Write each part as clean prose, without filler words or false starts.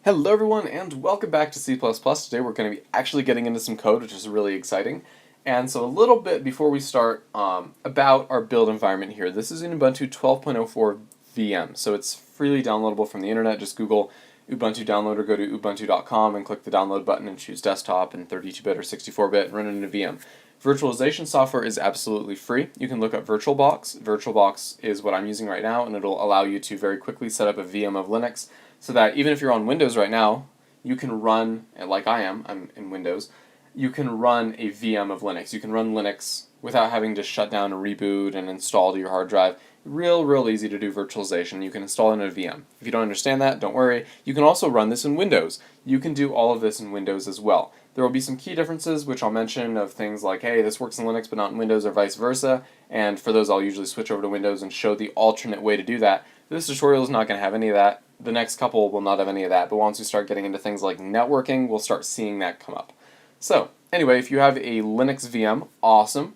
Hello everyone and welcome back to C++. Today we're going to be actually getting into some code, which is really exciting. And so a little bit before we start about our build environment here. This is in Ubuntu 12.04 VM, so it's freely downloadable from the internet. Just Google Ubuntu download or go to ubuntu.com and click the download button and choose desktop and 32-bit or 64-bit and run it in a VM. Virtualization software is absolutely free. You can look up VirtualBox. VirtualBox is what I'm using right now, and it'll allow you to very quickly set up a VM of Linux so that even if you're on Windows right now, you can run, like I'm in Windows, you can run a VM of Linux. You can run Linux without having to shut down and reboot and install to your hard drive. Real easy to do virtualization. You can install it in a VM. If you don't understand that, don't worry. You can also run this in Windows. You can do all of this in Windows as well. There will be some key differences, which I'll mention, of things like, hey, this works in Linux but not in Windows, or vice versa. And for those, I'll usually switch over to Windows and show the alternate way to do that. This tutorial is not going to have any of that. The next couple will not have any of that, but once we start getting into things like networking, we'll start seeing that come up. So, anyway, if you have a Linux VM, awesome.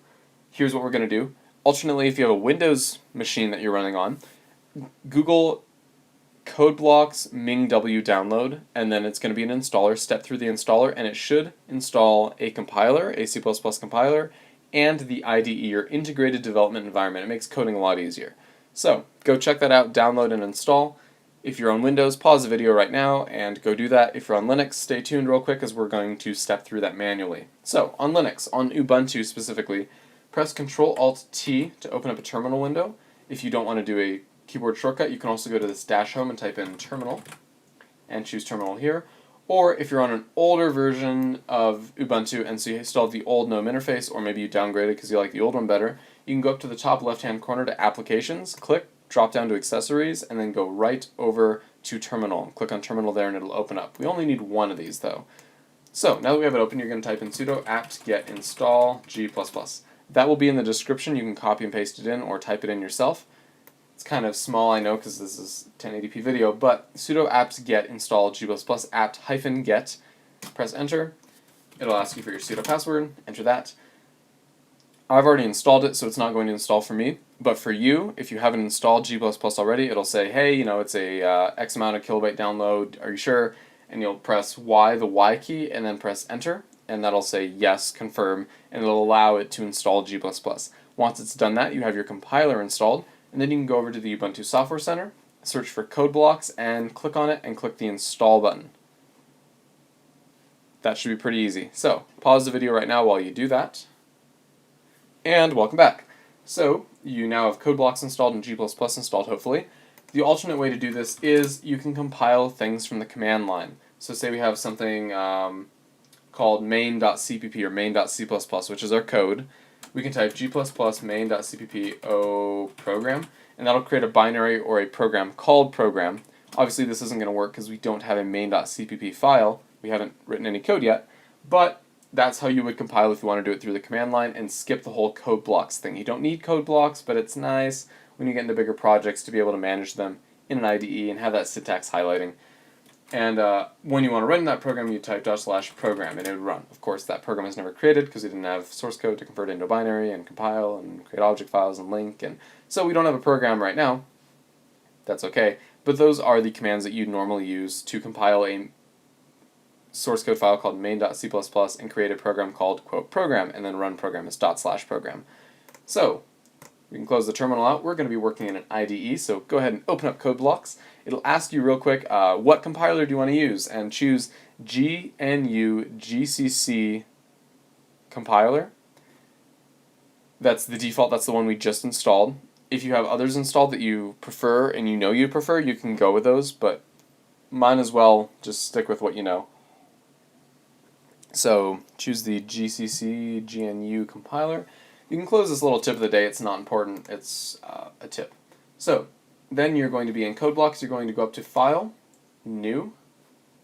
Here's what we're going to do. Alternately, if you have a Windows machine that you're running on, Google CodeBlocks MingW download, and then it's going to be an installer. Step through the installer, and it should install a compiler, a C++ compiler, and the IDE, or Integrated Development Environment. It makes coding a lot easier. So, go check that out, download and install. If you're on Windows, pause the video right now and go do that. If you're on Linux, stay tuned real quick as we're going to step through that manually. So, on Linux, on Ubuntu specifically, press Ctrl-Alt-T to open up a terminal window. If you don't want to do a keyboard shortcut, you can also go to this dash home and type in terminal and choose terminal here. Or if you're on an older version of Ubuntu and so you still have the old GNOME interface, or maybe you downgraded because you like the old one better, you can go up to the top left-hand corner to Applications, click, drop down to Accessories, and then go right over to Terminal. Click on Terminal there and it'll open up. We only need one of these though. So now that we have it open, you're going to type in sudo apt-get install g++. That will be in the description. You can copy and paste it in or type it in yourself. It's kind of small, I know, because this is 1080p video, but sudo apt-get install g++ apt-get. Press enter. It'll ask you for your sudo password. Enter that. I've already installed it, so it's not going to install for me. But for you, if you haven't installed G++ already, it'll say, hey, it's a X amount of kilobyte download, are you sure? And you'll press Y, the Y key, and then press enter, and that'll say yes, confirm, and it'll allow it to install G++. Once it's done that, you have your compiler installed, and then you can go over to the Ubuntu Software Center, search for CodeBlocks, and click on it, and click the install button. That should be pretty easy. So, pause the video right now while you do that. And welcome back. So, you now have CodeBlocks installed and G++ installed, hopefully. The alternate way to do this is you can compile things from the command line. So say we have something called main.cpp or main.c++, which is our code. We can type g++ main.cpp o program, and that'll create a binary or a program called program. Obviously this isn't going to work because we don't have a main.cpp file. We haven't written any code yet, but that's how you would compile if you want to do it through the command line and skip the whole code blocks thing. You don't need code blocks, but it's nice when you get into bigger projects to be able to manage them in an IDE and have that syntax highlighting. And when you want to run that program, you type /program and it would run. Of course, that program was never created because we didn't have source code to convert it into binary and compile and create object files and link. And so we don't have a program right now. That's okay. But those are the commands that you'd normally use to compile a source code file called main.c++ and create a program called quote program and then run program as /program. So we can close the terminal out. We're going to be working in an IDE, so go ahead and open up CodeBlocks. It'll ask you real quick, what compiler do you want to use? And choose GNU GCC compiler. That's the default, that's the one we just installed. If you have others installed that you prefer and you prefer, you can go with those, but might as well just stick with what you know. So choose the GCC GNU compiler. You can close this little tip of the day. It's not important. It's a tip. So then you're going to be in CodeBlocks. You're going to go up to File, New,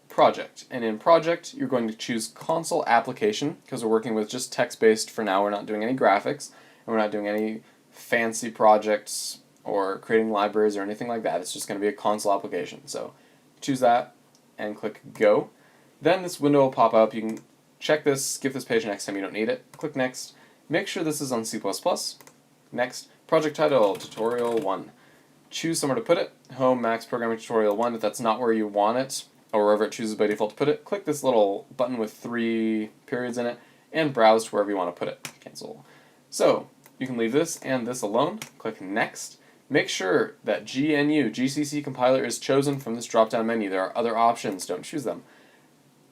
Project. And in Project, you're going to choose Console Application because we're working with just text-based for now. We're not doing any graphics, and we're not doing any fancy projects or creating libraries or anything like that. It's just going to be a console application. So choose that and click Go. Then this window will pop up. You can check this, skip this page next time you don't need it. Click Next. Make sure this is on C++. Next, project title, Tutorial 1. Choose somewhere to put it. Home, Max Programming Tutorial 1. If that's not where you want it, or wherever it chooses by default to put it, click this little button with 3 periods in it, and browse to wherever you want to put it. Cancel. So you can leave this and this alone. Click Next. Make sure that GCC compiler is chosen from this drop-down menu. There are other options, don't choose them.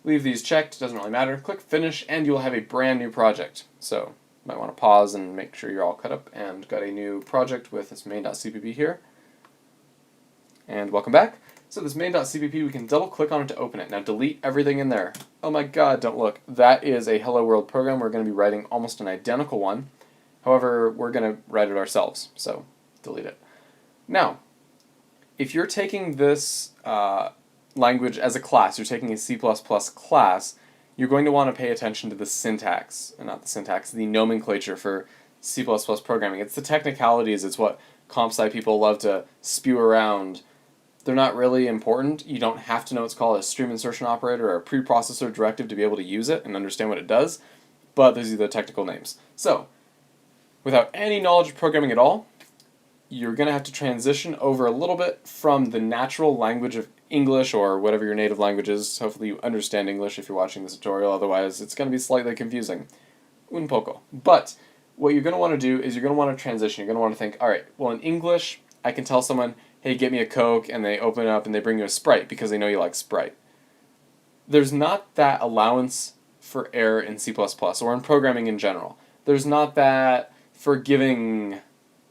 Leave these checked, doesn't really matter. Click Finish, and you will have a brand new project. So you might want to pause and make sure you're all cut up and got a new project with this main.cpp here. And welcome back. So this main.cpp, we can double click on it to open it. Now delete everything in there. Oh my god, don't look. That is a Hello World program. We're going to be writing almost an identical one. However, we're going to write it ourselves, so delete it. Now, if you're taking this language as a class, you're taking a C++ class, you're going to want to pay attention to the syntax, not the syntax, the nomenclature for C++ programming. It's the technicalities, it's what comp sci people love to spew around. They're not really important. You don't have to know what's called a stream insertion operator or a preprocessor directive to be able to use it and understand what it does, but these are the technical names. So, without any knowledge of programming at all, you're going to have to transition over a little bit from the natural language of English or whatever your native language is. Hopefully you understand English if you're watching this tutorial, otherwise it's going to be slightly confusing. Un poco. But what you're going to want to do is you're going to want to transition. You're going to want to think, alright, well in English I can tell someone, hey, get me a Coke, and they open it up and they bring you a Sprite because they know you like Sprite. There's not that allowance for error in C++ or in programming in general. There's not that forgiving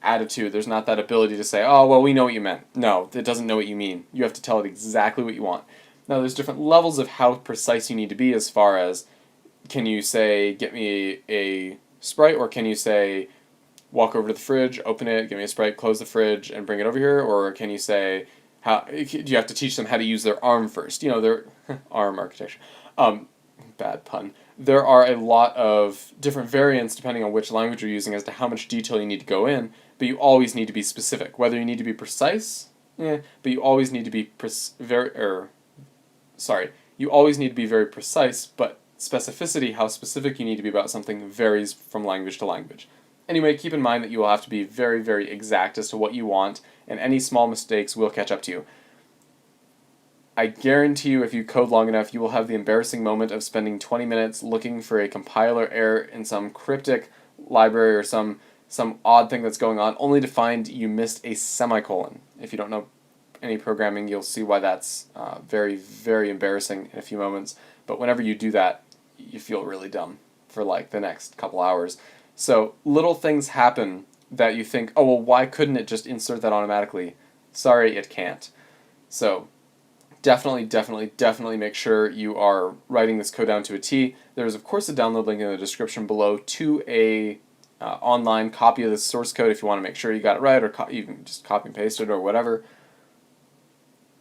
attitude. There's not that ability to say, oh, well, we know what you meant. No, it doesn't know what you mean. You have to tell it exactly what you want. Now, there's different levels of how precise you need to be as far as, can you say, get me a Sprite, or can you say, walk over to the fridge, open it, give me a Sprite, close the fridge, and bring it over here, or can you say, do you have to teach them how to use their ARM first? You know, their ARM architecture. Bad pun. There are a lot of different variants depending on which language you're using as to how much detail you need to go in, but you always need to be specific. Whether you need to be precise, but you always need to be you always need to be very precise, but specificity, how specific you need to be about something, varies from language to language. Anyway, keep in mind that you will have to be very, very exact as to what you want, and any small mistakes will catch up to you. I guarantee you, if you code long enough, you will have the embarrassing moment of spending 20 minutes looking for a compiler error in some cryptic library or some odd thing that's going on, only to find you missed a semicolon. If you don't know any programming, you'll see why that's very, very embarrassing in a few moments. But whenever you do that, you feel really dumb for like the next couple hours. So little things happen that you think, oh, well, why couldn't it just insert that automatically? Sorry, it can't. So definitely make sure you are writing this code down to a T. There's, of course, a download link in the description below to a online copy of the source code if you want to make sure you got it right, or you can just copy and paste it or whatever.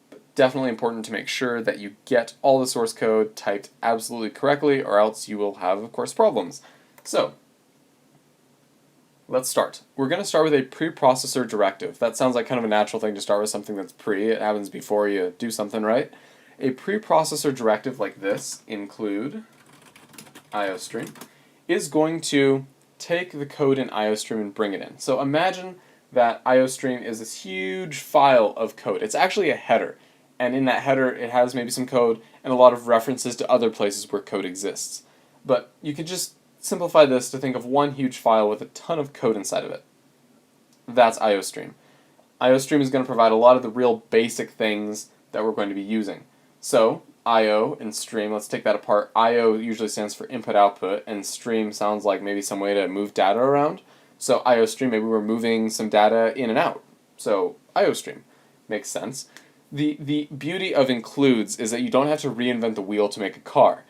But definitely important to make sure that you get all the source code typed absolutely correctly, or else you will have, of course, problems. So, let's start. We're going to start with a preprocessor directive. That sounds like kind of a natural thing to start with, something that's pre. It happens before you do something, right? A preprocessor directive like this, include IOStream, is going to take the code in IOStream and bring it in. So imagine that IOStream is this huge file of code. It's actually a header, and in that header it has maybe some code and a lot of references to other places where code exists. But you could just simplify this to think of one huge file with a ton of code inside of it. That's IOStream. IOStream is going to provide a lot of the real basic things that we're going to be using. So, IO and stream, let's take that apart. IO usually stands for input-output, and stream sounds like maybe some way to move data around. So IOStream, maybe we're moving some data in and out. So IOStream makes sense. The beauty of includes is that you don't have to reinvent the wheel to make a car.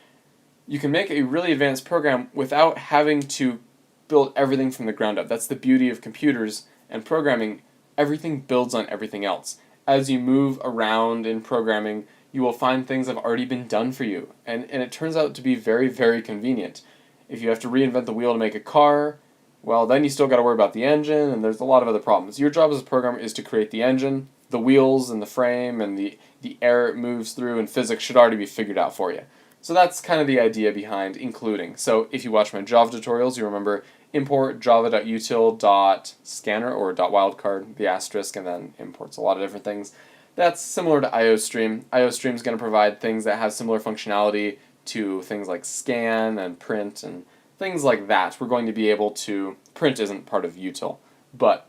You can make a really advanced program without having to build everything from the ground up. That's the beauty of computers and programming. Everything builds on everything else. As you move around in programming, you will find things that have already been done for you. And it turns out to be very, very convenient. If you have to reinvent the wheel to make a car, well, then you still got to worry about the engine, and there's a lot of other problems. Your job as a programmer is to create the engine, the wheels and the frame, and the air it moves through, and physics should already be figured out for you. So that's kind of the idea behind including. So if you watch my Java tutorials, you remember import java.util.scanner or .wildcard, the asterisk, and then imports a lot of different things. That's similar to IOStream. IOStream is going to provide things that have similar functionality to things like scan and print and things like that. We're going to be able to, print isn't part of util, but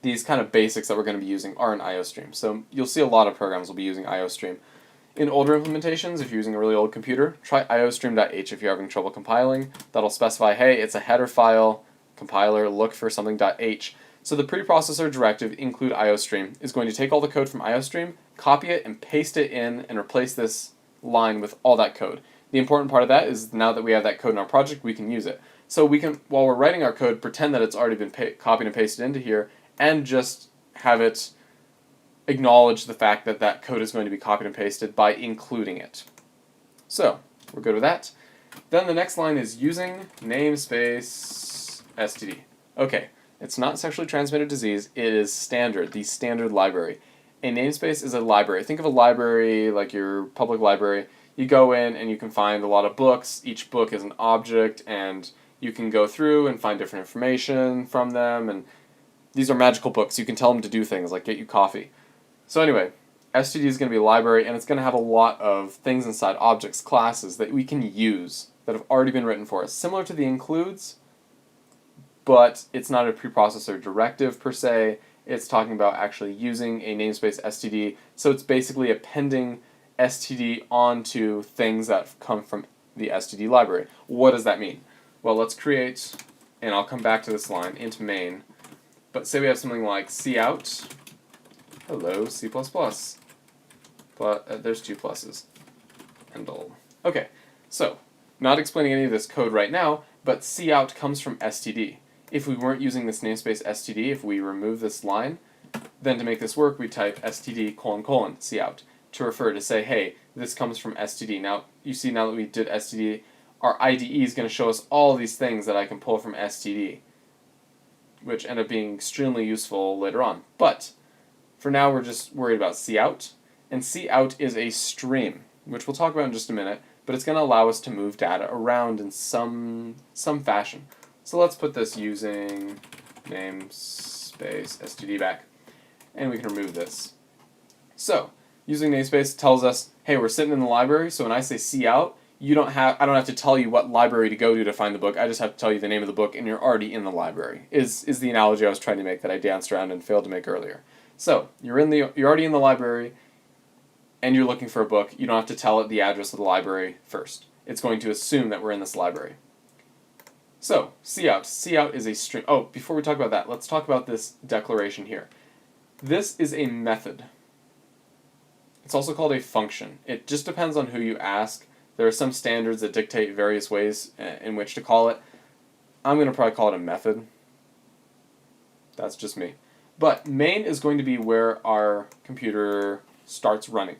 these kind of basics that we're going to be using are in IOStream. So you'll see a lot of programs will be using IOStream. In older implementations, if you're using a really old computer, try iostream.h if you're having trouble compiling. That'll specify, hey, it's a header file, compiler, look for something .h. So the preprocessor directive include IOStream is going to take all the code from IOStream, copy it, and paste it in and replace this line with all that code. The important part of that is now that we have that code in our project, we can use it. So we can, while we're writing our code, pretend that it's already been copied and pasted into here, and just have it acknowledge the fact that that code is going to be copied and pasted by including it. So, we're good with that. Then the next line is using namespace std. Okay, it's not sexually transmitted disease, it is standard, the standard library. A namespace is a library. Think of a library like your public library. You go in and you can find a lot of books. Each book is an object, and you can go through and find different information from them, and these are magical books. You can tell them to do things like get you coffee. So anyway, std is going to be a library, and it's going to have a lot of things inside, objects, classes, that we can use that have already been written for us. Similar to the includes, but it's not a preprocessor directive per se. It's talking about actually using a namespace std, so it's basically appending std onto things that come from the std library. What does that mean? Well, let's create, and I'll come back to this line, int main, but say we have something like cout, hello, C++. But there's two pluses. And all. Okay, so, not explaining any of this code right now, but cout comes from std. If we weren't using this namespace std, if we remove this line, then to make this work, we type std : cout to refer to say, hey, this comes from std. Now, you see now that we did std, our IDE is going to show us all these things that I can pull from std, which end up being extremely useful later on. But for now, we're just worried about cout, and cout is a stream, which we'll talk about in just a minute, but it's going to allow us to move data around in some fashion. So let's put this using namespace std back, and we can remove this. So, using namespace tells us, hey, we're sitting in the library, so when I say cout, I don't have to tell you what library to go to find the book. I just have to tell you the name of the book, and you're already in the library. Is the analogy I was trying to make that I danced around and failed to make earlier. So you're already in the library, and you're looking for a book. You don't have to tell it the address of the library first. It's going to assume that we're in this library. So cout is a string. Oh, before we talk about that, let's talk about this declaration here. This is a method. It's also called a function. It just depends on who you ask. There are some standards that dictate various ways in which to call it. I'm going to probably call it a method. That's just me. But main is going to be where our computer starts running.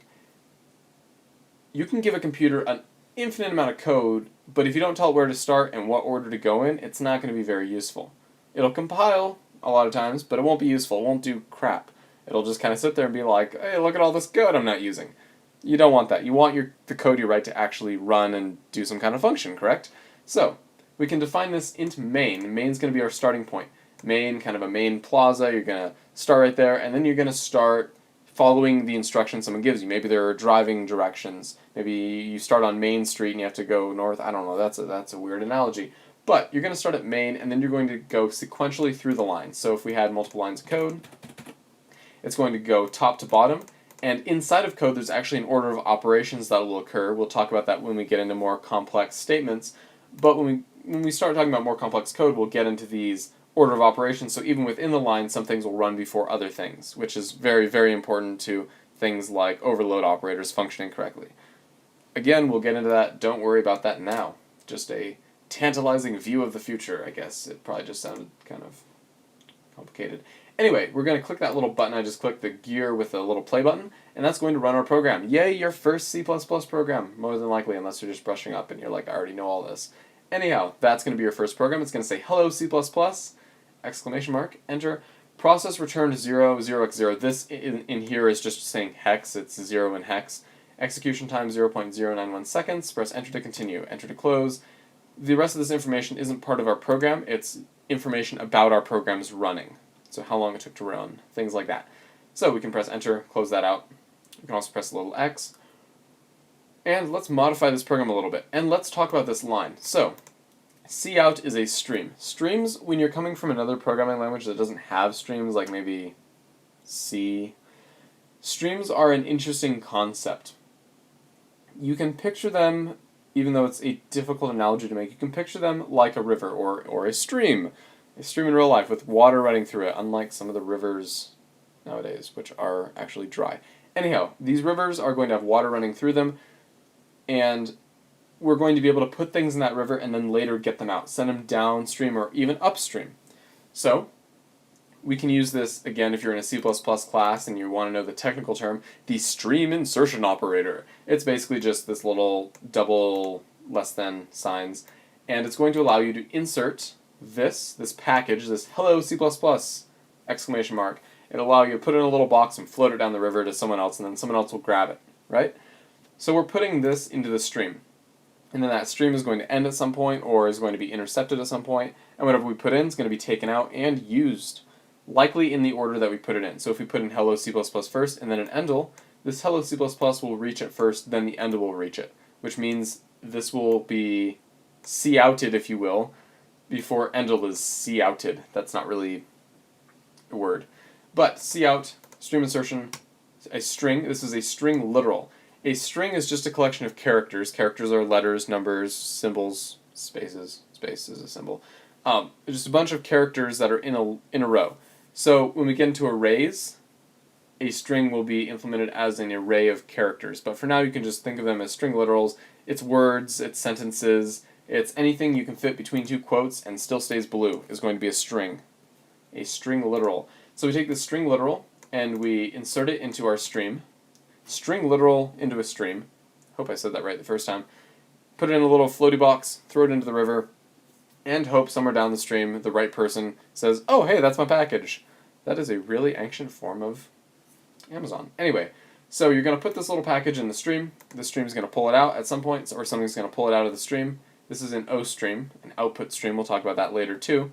You can give a computer an infinite amount of code, but if you don't tell it where to start and what order to go in, it's not going to be very useful. It'll compile a lot of times, but it won't be useful. It won't do crap. It'll just kind of sit there and be like, hey, look at all this code I'm not using. You don't want that. You want the code you write to actually run and do some kind of function, correct? So, we can define this int main. Main's going to be our starting point. Main, kind of a main plaza, you're going to start right there, and then you're going to start following the instructions someone gives you. Maybe there are driving directions. Maybe you start on Main Street and you have to go north. I don't know, that's a weird analogy. But you're going to start at main, and then you're going to go sequentially through the lines. So if we had multiple lines of code, it's going to go top to bottom, and inside of code there's actually an order of operations that will occur. We'll talk about that when we get into more complex statements, but when we start talking about more complex code, we'll get into these order of operations, so even within the line, some things will run before other things, which is very, very important to things like overload operators functioning correctly. Again, we'll get into that. Don't worry about that now. Just a tantalizing view of the future, I guess. It probably just sounded kind of complicated. Anyway, we're going to click that little button. I just clicked the gear with the little play button, and that's going to run our program. Yay, your first C++ program, more than likely, unless you're just brushing up and you're like, I already know all this. Anyhow, that's going to be your first program. It's going to say, hello, C++, exclamation mark, enter. Process returned 0, 0x0. This in here is just saying hex. It's 0 in hex. Execution time 0.091 seconds. Press enter to continue. Enter to close. The rest of this information isn't part of our program. It's information about our program's running. So how long it took to run, things like that. So we can press enter, close that out. We can also press a little X. And let's modify this program a little bit. And let's talk about this line. So, cout is a stream. Streams, when you're coming from another programming language that doesn't have streams, like maybe C, streams are an interesting concept. You can picture them, even though it's a difficult analogy to make, you can picture them like a river or a stream. A stream in real life with water running through it, unlike some of the rivers nowadays, which are actually dry. Anyhow, these rivers are going to have water running through them, and we're going to be able to put things in that river and then later get them out, send them downstream or even upstream. So, we can use this, again, if you're in a C++ class and you want to know the technical term, the stream insertion operator. It's basically just this little double less than signs, and it's going to allow you to insert this package, this hello C++ exclamation mark. It'll allow you to put it in a little box and float it down the river to someone else, and then someone else will grab it, right? So we're putting this into the stream. And then that stream is going to end at some point, or is going to be intercepted at some point, and whatever we put in is going to be taken out and used, likely in the order that we put it in. So if we put in hello C++ first, and then an endl, this hello C++ will reach it first, then the endl will reach it, which means this will be couted, if you will, before endl is couted. That's not really a word. But cout, stream insertion, a string, this is a string literal. A string is just a collection of characters. Characters are letters, numbers, symbols, spaces. Space is a symbol. Just a bunch of characters that are in a row. So when we get into arrays, a string will be implemented as an array of characters. But for now, you can just think of them as string literals. It's words, it's sentences, it's anything you can fit between two quotes and still stays blue is going to be a string. A string literal. So we take this string literal and we insert it into our stream. String literal into a stream. Hope I said that right the first time. Put it in a little floaty box, throw it into the river, and hope somewhere down the stream the right person says, oh, hey, that's my package. That is a really ancient form of Amazon. Anyway, so you're going to put this little package in the stream. The stream is going to pull it out at some point, or something's going to pull it out of the stream. This is an O stream, an output stream. We'll talk about that later too.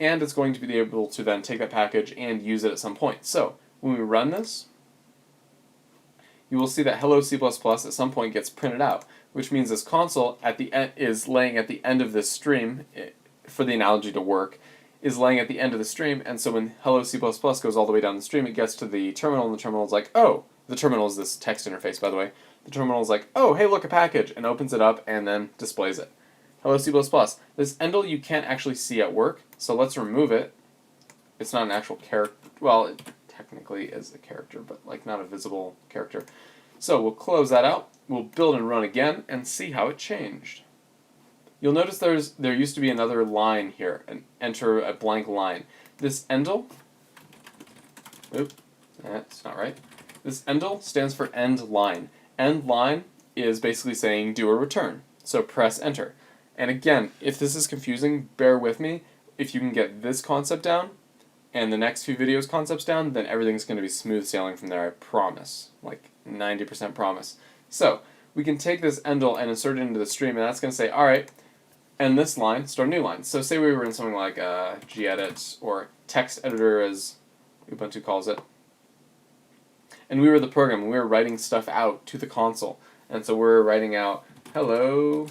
And it's going to be able to then take that package and use it at some point. So when we run this, you will see that hello C++ at some point gets printed out, which means this console at the end is laying at the end of this stream, for the analogy to work, is laying at the end of the stream, and so when hello C++ goes all the way down the stream, it gets to the terminal, and the terminal is like, oh, the terminal is this text interface, by the way. The terminal is like, oh, hey, look, a package, and opens it up and then displays it. Hello C++. This endl you can't actually see at work, so let's remove it. It's not an actual character. Well, it technically is a character, but like not a visible character. So we'll close that out. We'll build and run again and see how it changed. You'll notice there used to be another line here, and enter a blank line. This endl, that's not right. This endl stands for end line. End line is basically saying do a return. So press enter. And again, if this is confusing, bear with me. If you can get this concept down, and the next few videos concepts down, then everything's going to be smooth sailing from there, I promise. Like 90% promise. So, we can take this endl and insert it into the stream, and that's going to say, alright, end this line, start a new line. So say we were in something like gedit, or text editor as Ubuntu calls it, and we were the program, and we were writing stuff out to the console. And so we're writing out, hello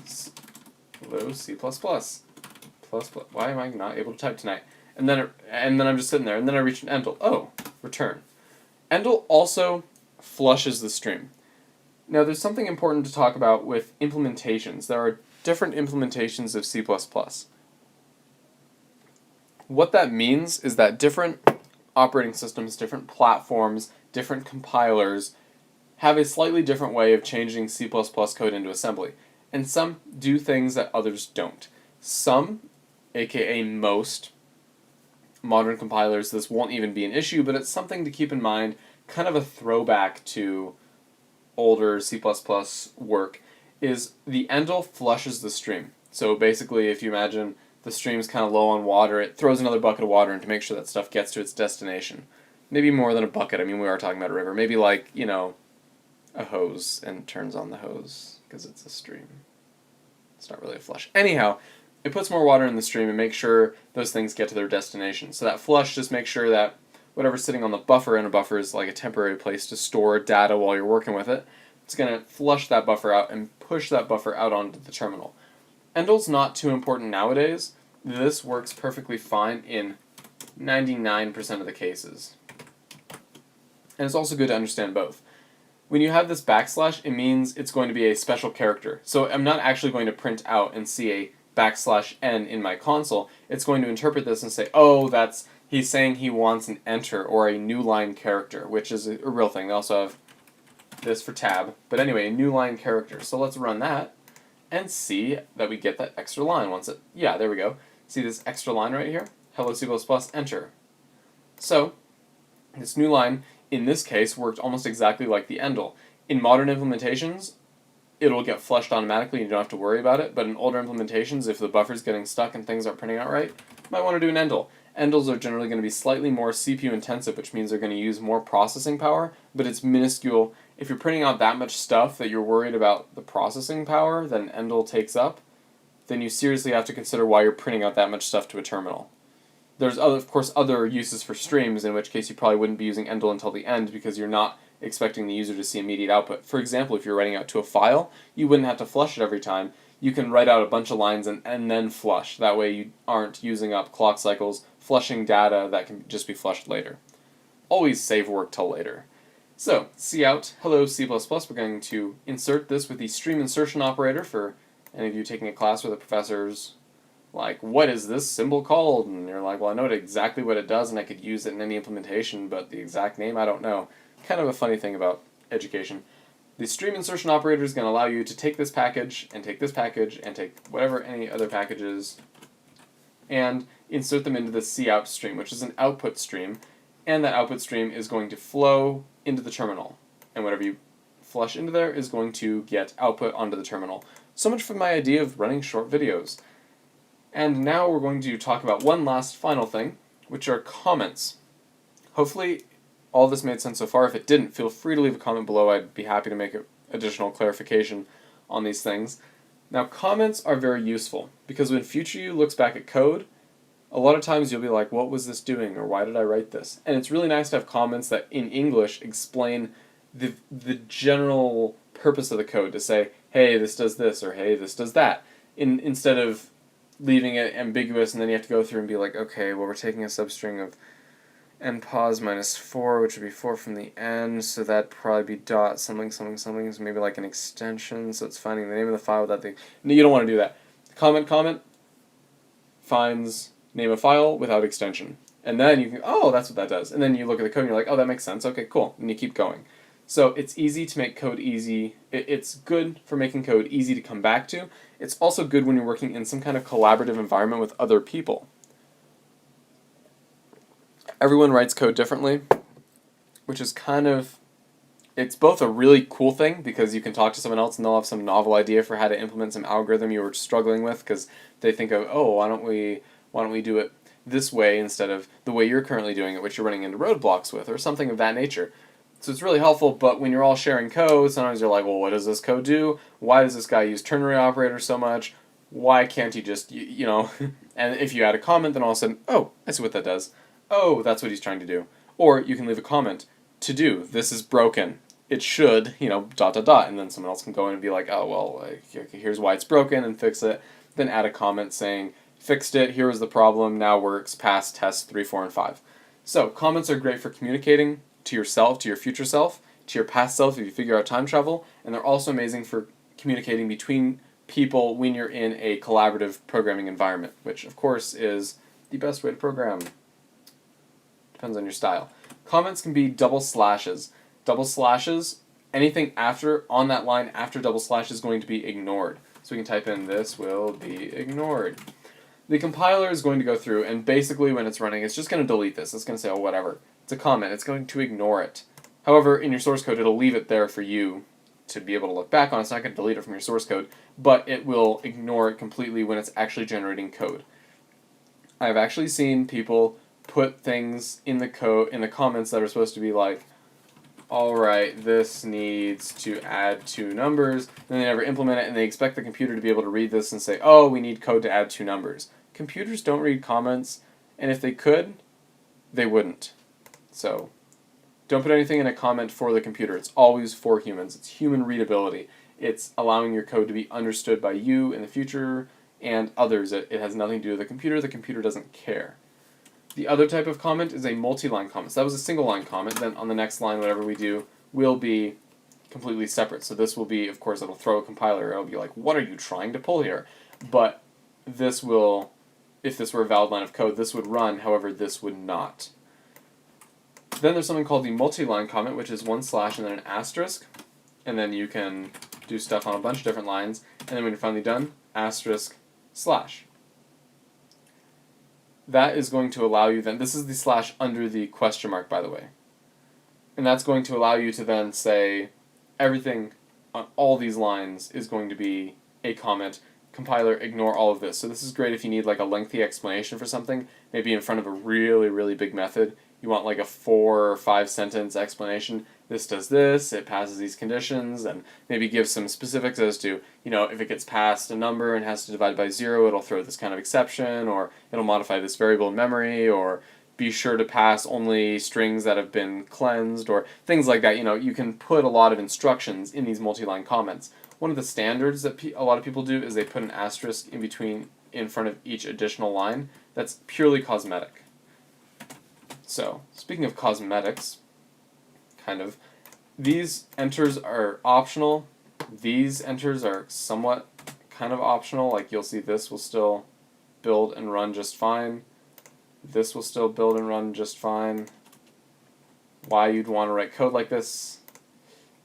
C++, why am I not able to type tonight? And then I'm just sitting there, and then I reach an endl. Oh, return. Endl also flushes the stream. Now, there's something important to talk about with implementations. There are different implementations of C++. What that means is that different operating systems, different platforms, different compilers have a slightly different way of changing C++ code into assembly. And some do things that others don't. Some, aka most, modern compilers, this won't even be an issue, but it's something to keep in mind, kind of a throwback to older C++ work, is the endl flushes the stream. So basically, if you imagine the stream's kind of low on water, it throws another bucket of water in to make sure that stuff gets to its destination. Maybe more than a bucket, I mean, we are talking about a river. Maybe like, you know, a hose and turns on the hose, because it's a stream. It's not really a flush. Anyhow, it puts more water in the stream and makes sure those things get to their destination. So that flush just makes sure that whatever's sitting on the buffer, and a buffer is like a temporary place to store data while you're working with it. It's going to flush that buffer out and push that buffer out onto the terminal. Endl's not too important nowadays. This works perfectly fine in 99% of the cases. And it's also good to understand both. When you have this backslash, it means it's going to be a special character. So I'm not actually going to print out and see a \n in my console. It's going to interpret this and say, oh, he's saying he wants an enter or a new line character, which is a real thing. They also have this for tab. But anyway, a new line character. So let's run that and see that we get that extra line once it... Yeah, there we go. See this extra line right here? Hello C++, enter. So this new line, in this case, worked almost exactly like the endl. In modern implementations, it'll get flushed automatically and you don't have to worry about it, but in older implementations, if the buffer's getting stuck and things aren't printing out right, you might want to do an endl. Endls are generally going to be slightly more CPU intensive, which means they're going to use more processing power, but it's minuscule. If you're printing out that much stuff that you're worried about the processing power that an endl takes up, then you seriously have to consider why you're printing out that much stuff to a terminal. There's, of course, other uses for streams, in which case you probably wouldn't be using endl until the end because you're not expecting the user to see immediate output. For example, if you're writing out to a file, you wouldn't have to flush it every time. You can write out a bunch of lines and then flush. That way you aren't using up clock cycles, flushing data that can just be flushed later. Always save work till later. So, cout, hello C++, we're going to insert this with the stream insertion operator for any of you taking a class where the professor's like, what is this symbol called? And you're like, well, I know exactly what it does and I could use it in any implementation, but the exact name, I don't know. Kind of a funny thing about education. The stream insertion operator is going to allow you to take this package and take this package and take whatever any other packages and insert them into the cout stream, which is an output stream, and that output stream is going to flow into the terminal. And whatever you flush into there is going to get output onto the terminal. So much for my idea of running short videos. And now we're going to talk about one last final thing, which are comments. Hopefully all this made sense so far. If it didn't, feel free to leave a comment below. I'd be happy to make additional clarification on these things. Now, comments are very useful because when future you looks back at code, a lot of times you'll be like, what was this doing, or why did I write this? And it's really nice to have comments that in English explain the general purpose of the code, to say, hey, this does this, or hey, this does that, instead of leaving it ambiguous and then you have to go through and be like, okay, well, we're taking a substring of npos minus 4, which would be 4 from the end, so that'd probably be dot something, something, something, so maybe like an extension, so it's finding the name of the file without the... No, you don't want to do that. Comment finds name of file without extension. And then you can, oh, that's what that does. And then you look at the code and you're like, oh, that makes sense, okay, cool, and you keep going. So it's easy to make code easy. It's good for making code easy to come back to. It's also good when you're working in some kind of collaborative environment with other people. Everyone writes code differently, which is kind of, it's both a really cool thing because you can talk to someone else and they'll have some novel idea for how to implement some algorithm you were struggling with because they think of, oh, why don't we do it this way instead of the way you're currently doing it, which you're running into roadblocks with, or something of that nature. So it's really helpful, but when you're all sharing code, sometimes you're like, well, what does this code do? Why does this guy use ternary operators so much? Why can't he just, you know, and if you add a comment, then all of a sudden, oh, I see what that does. Oh, that's what he's trying to do. Or you can leave a comment, to do, this is broken. It should, you know, ... and then someone else can go in and be like, oh, well, here's why it's broken, and fix it. Then add a comment saying, fixed it, here was the problem, now works, pass tests 3, 4, and 5. So, comments are great for communicating to yourself, to your future self, to your past self if you figure out time travel, and they're also amazing for communicating between people when you're in a collaborative programming environment, which of course is the best way to program. Depends on your style. Comments can be double slashes. Double slashes, anything after, on that line after double slash is going to be ignored. So we can type in, this will be ignored. The compiler is going to go through, and basically when it's running, it's just going to delete this. It's going to say, oh, whatever. It's a comment. It's going to ignore it. However, in your source code, it'll leave it there for you to be able to look back on. It's not going to delete it from your source code, but it will ignore it completely when it's actually generating code. I've actually seen people put things in the code, in the comments that are supposed to be like, alright, this needs to add 2 numbers, and they never implement it, and they expect the computer to be able to read this and say, oh, we need code to add 2 numbers. Computers don't read comments, and if they could, they wouldn't. So don't put anything in a comment for the computer. It's always for humans. It's human readability. It's allowing your code to be understood by you in the future and others. It has nothing to do with the computer. The computer doesn't care. The other type of comment is a multi-line comment. So that was a single line comment. Then on the next line, whatever we do will be completely separate. So this will be, of course, it'll throw a compiler. It'll be like, what are you trying to pull here? But this will, if this were a valid line of code, this would run. However, this would not. Then there's something called the multi-line comment, which is 1 slash and then an asterisk. And then you can do stuff on a bunch of different lines. And then when you're finally done, asterisk slash. That is going to allow you then, this is the slash under the question mark, by the way. And that's going to allow you to then say everything on all these lines is going to be a comment. Compiler, ignore all of this. So this is great if you need like a lengthy explanation for something, maybe in front of a really, really big method. You want like a 4 or 5 sentence explanation. This does this, it passes these conditions, and maybe give some specifics as to, if it gets past a number and has to divide by 0, it'll throw this kind of exception, or it'll modify this variable in memory, or be sure to pass only strings that have been cleansed, or things like that. You can put a lot of instructions in these multi-line comments. One of the standards that a lot of people do is they put an asterisk in front of each additional line. That's purely cosmetic. So, speaking of cosmetics, these enters are optional. These enters are somewhat kind of optional. Like you'll see this will still build and run just fine. This will still build and run just fine. Why you'd want to write code like this,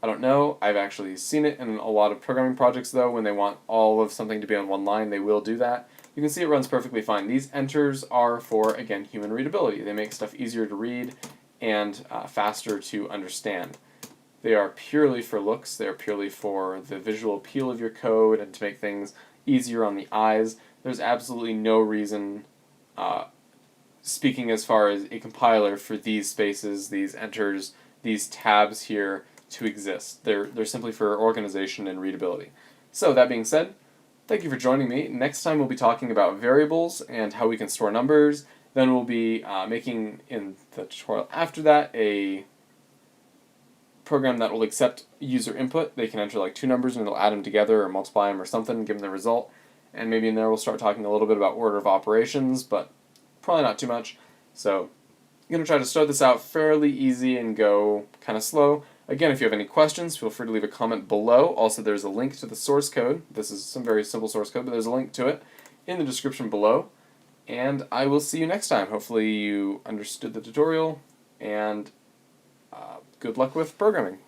I don't know. I've actually seen it in a lot of programming projects though. When they want all of something to be on one line, they will do that. You can see it runs perfectly fine. These enters are for, again, human readability. They make stuff easier to read and faster to understand. They are purely for looks. They are purely for the visual appeal of your code and to make things easier on the eyes. There's absolutely no reason, speaking as far as a compiler, for these spaces, these enters, these tabs here to exist. They're simply for organization and readability. So that being said, thank you for joining me. Next time we'll be talking about variables and how we can store numbers. Then we'll be making, in the tutorial after that, a program that will accept user input. They can enter like 2 numbers and it'll add them together or multiply them or something and give them the result. And maybe in there we'll start talking a little bit about order of operations, but probably not too much. So I'm going to try to start this out fairly easy and go kind of slow. Again, if you have any questions, feel free to leave a comment below. Also, there's a link to the source code. This is some very simple source code, but there's a link to it in the description below. And I will see you next time. Hopefully you understood the tutorial, and good luck with programming.